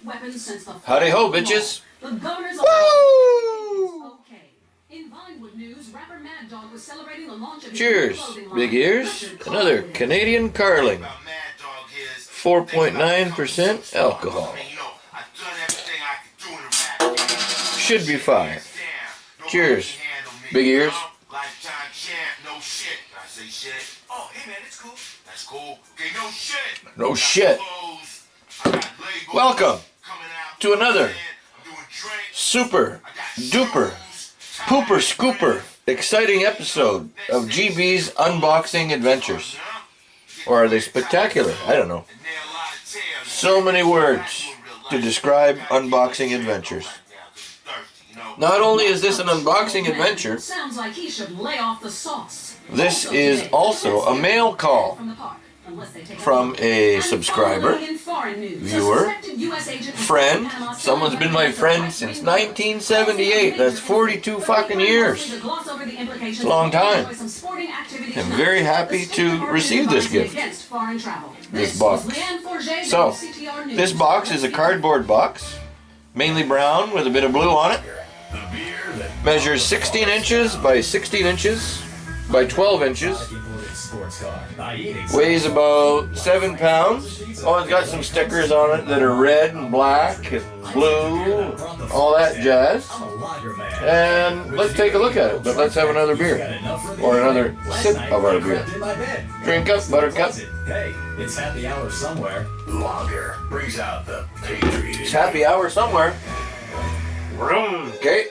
weapons since the Howdy ho, bitches. The governor's Woo! okay. In Vinewood news, rapper Mad Dog was celebrating the launch of his Cheers, clothing line. big ears. Another Canadian Carling. 4.9% alcohol. Should be fine. Cheers, big ears. Oh, hey man, it's cool. That's cool. Okay, no shit. No shit. Welcome to another super duper pooper scooper exciting episode of GB's Unboxing Adventures. Or are they spectacular? I don't know. So many words to describe unboxing adventures. Not only is this an unboxing adventure, Sounds like he should lay off the sauce. this is also a mail call from a subscriber, viewer, friend. Someone's been my friend since 1978. That's 42 fucking years. It's a long time. I'm very happy to receive this gift, this box. So, this box is a cardboard box, mainly brown with a bit of blue on it. Measures 16 inches by 16 inches by 12 inches. Weighs about 7 pounds. Oh, it's got some stickers on it that are red and black and blue, all that jazz. And let's take a look at it, but let's have another beer. Or another sip of our beer. Drink up, buttercup. Hey, it's happy hour somewhere. Lager brings out the patriot. It's happy hour somewhere. Okay,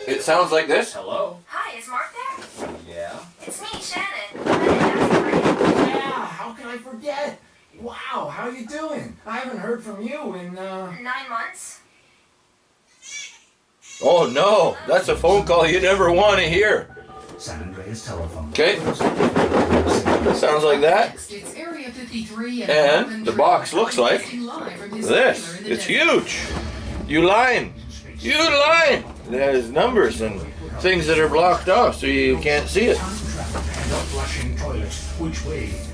it sounds like this. Hello? Hi, is Mark there? Yeah? It's me, Shannon. I'm Yeah, how can I forget? Wow, how you doing? I haven't heard from you in, 9 months. Oh no, that's a phone call you never want to hear. San Andreas telephone. Okay, sounds like that. It's Area 53 And the box looks like this. It's huge. You line. You line. There's numbers and things that are blocked off so you can't see it.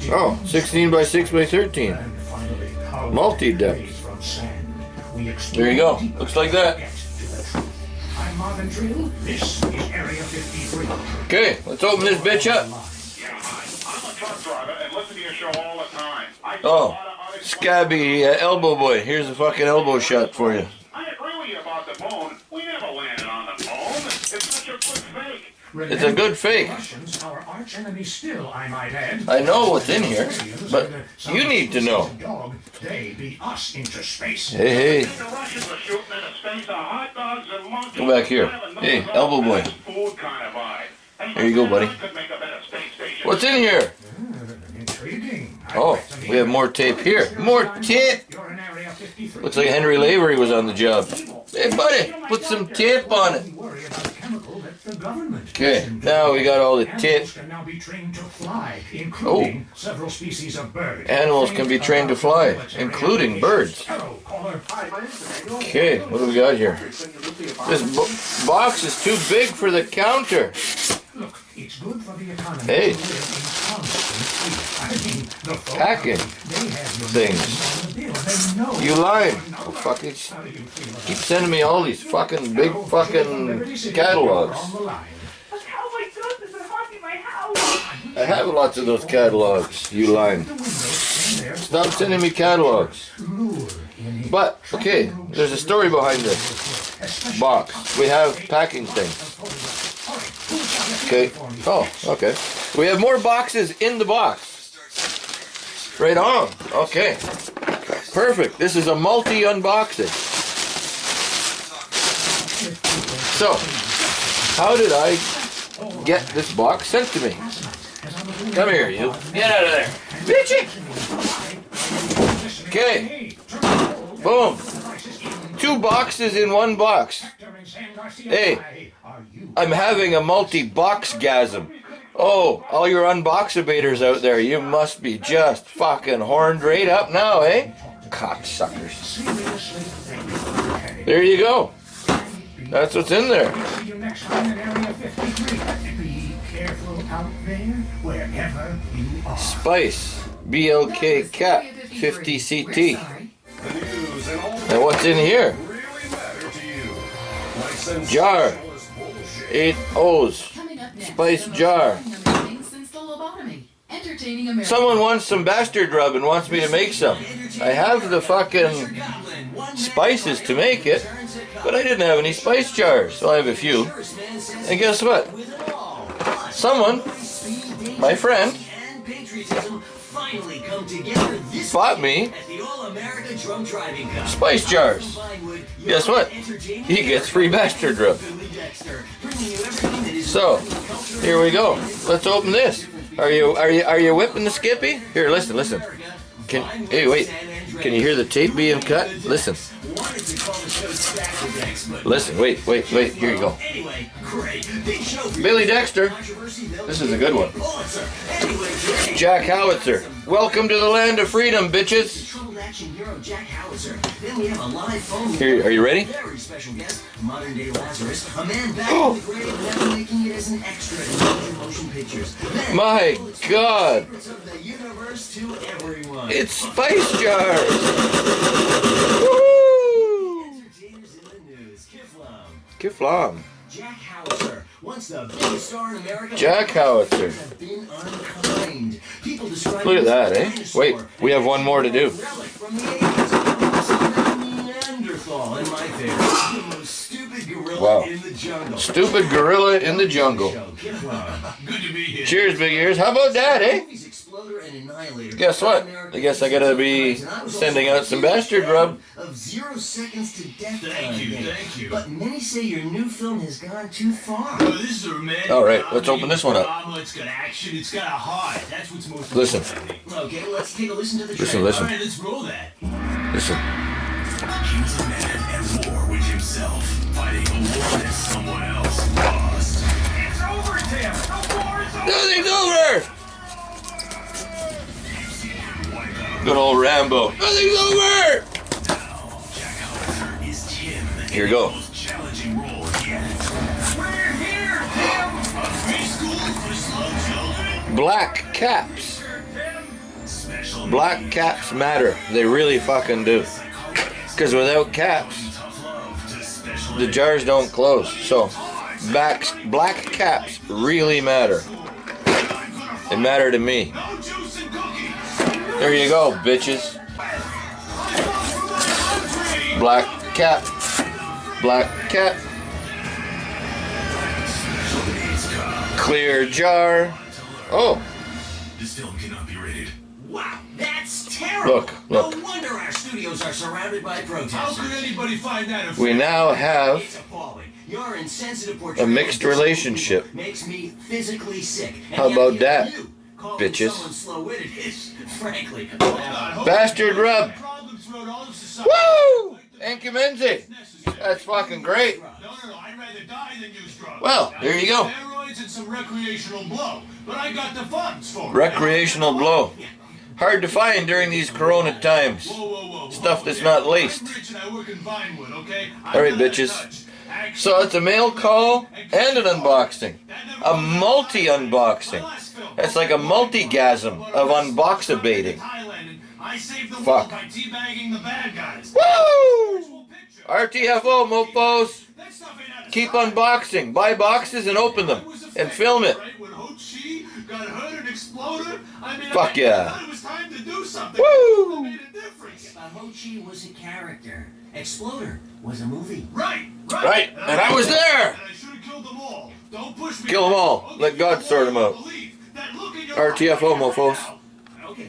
Oh, 16 by 6 by 13. Multi-depth. There you go. Looks like that. Okay, let's open this bitch up. Oh, scabby elbow boy. Here's a fucking elbow shot for you. It's a good fake. I know what's in here, but you need to know. Hey, hey. Go back here. Hey, elbow boy. Here you go, buddy. What's in here? Oh, we have more tape here. More tape! Looks like Henry Lavery was on the job. Hey, buddy, put some tape on it. Okay, now we got all the tape. Oh, animals can be trained to fly, including birds. Okay, what do we got here? This box is too big for the counter. Hey, packing things. You lying. Oh, fuck it. Keep sending me all these fucking big fucking catalogs. I have lots of those catalogs. You lying. Stop sending me catalogs. But, okay, there's a story behind this box. We have packing things. Okay. Oh, okay. We have more boxes in the box. Right on. Okay. Perfect. This is a multi-unboxing. So, how did I get this box sent to me? Come here, you. Get out of there. Bitchy! Okay. Boom. 2 boxes in 1 box. Hey, I'm having a multi-box-gasm. Oh, all your Unboxabators out there, you must be just fucking horned right up now, eh? Cocksuckers. There you go. That's what's in there. Spice, BLK Cat, 50 CT. And What's in here? really matter to you? Like Jar. sensationalist bullshit. 8 O's. Coming up next, Spice the most jar. shocking amazing since the lobotomy. Entertaining America. Someone wants some bastard rub and wants me to make some. I have the fucking spices to make it, but I didn't have any spice jars, so I have a few. And guess what? Someone, my friend, bought me spice jars. Guess what? He gets free bastard rub. So, here we go. Let's open this. Are you whipping the Skippy? Here, listen. Hey, wait. Can you hear the tape being cut? Listen. Listen, wait. Here you go. Billy Dexter. This is a good one. Jack Howitzer. Welcome to the land of freedom, bitches. Here, are you ready? Very special guest, modern day Lazarus, a man back in the grave, now making it as an extra in motion pictures. My God. Of the universe to everyone. It's spice jars. Woo! Entertainers in the news. Kiflam. Jack Howitzer, once the biggest star in America. Jack Howitzer. Have been unkind. People describe Look at him as that, a eh? dinosaur. Wait, we have one more to do. Relic from the 80s. Neanderthal, in my favorite. The most stupid gorilla Wow. in the jungle. Stupid gorilla in the jungle. Good to be here. Cheers, big ears. How about that, eh? Movies Exploder and Annihilator. Guess what? I guess I gotta be sending out some bastard rub. Of 0 seconds to death. Thank you, game. thank you. But many say your new film has gone too far. Oh, this is a romantic. All right, let's open this one up. Drama, it's got action, it's got a heart. That's what's most Listen. important, I think. Okay, let's take a listen to the Listen, trailer. All right, let's roll that. Listen. He was a man at war with himself, fighting a war that someone else lost. It's over, Tim. The war is over. Nothing's over! Good old Rambo. Nothing's over! Jack Howitzer is Tim. Here we go. Most challenging role yet. We're here, Tim. A free school for slow children. Black caps. Special Black caps matter. They really fucking do. Because without caps, tough love to special the jars don't close. So, black caps really matter. They matter to me. No juice and cookies. There you go, bitches. Black cap. Black cap. Clear jar. Oh, This film cannot be rated. Wow, that's terrible. Look. No wonder our studios are surrounded by How protesters. could anybody find that? we now have It's appalling. Your insensitive portrayal a mixed of this relationship. makes me physically sick. And How yet about you- that, you calling bitches? someone slow-witted is, frankly, Bastard rub. Problems throughout all of society. Woo! Encumenzi. That's fucking great. No, I'd rather die than use drugs. Well, there you go. Steroids and some recreational blow, but I got the funds for it. Recreational blow. Hard to find during these corona times. Whoa. Stuff that's not laced. I'm rich and I work in Vinewood, okay? All right, bitches. So it's a mail call and an unboxing. A multi-unboxing. It's like a multi-gasm of unboxabating. I saved the Fuck. world by teabagging the bad guys. Woo! RTFO, mofos. That stuff ain't out of Keep sight. unboxing. Buy boxes and open them. And film it. Right when Ho Chi got hurt and exploded, I mean, Fuck yeah. I thought it was time to do something. Woo! That made a difference. Ho Chi was a character. Exploder was a movie. Right. Right, and I was there. And I should have killed them all. Don't push me. Kill them all. Okay, Let God sort them out. believe that look in your RTFO, eye right mofos. now. Okay,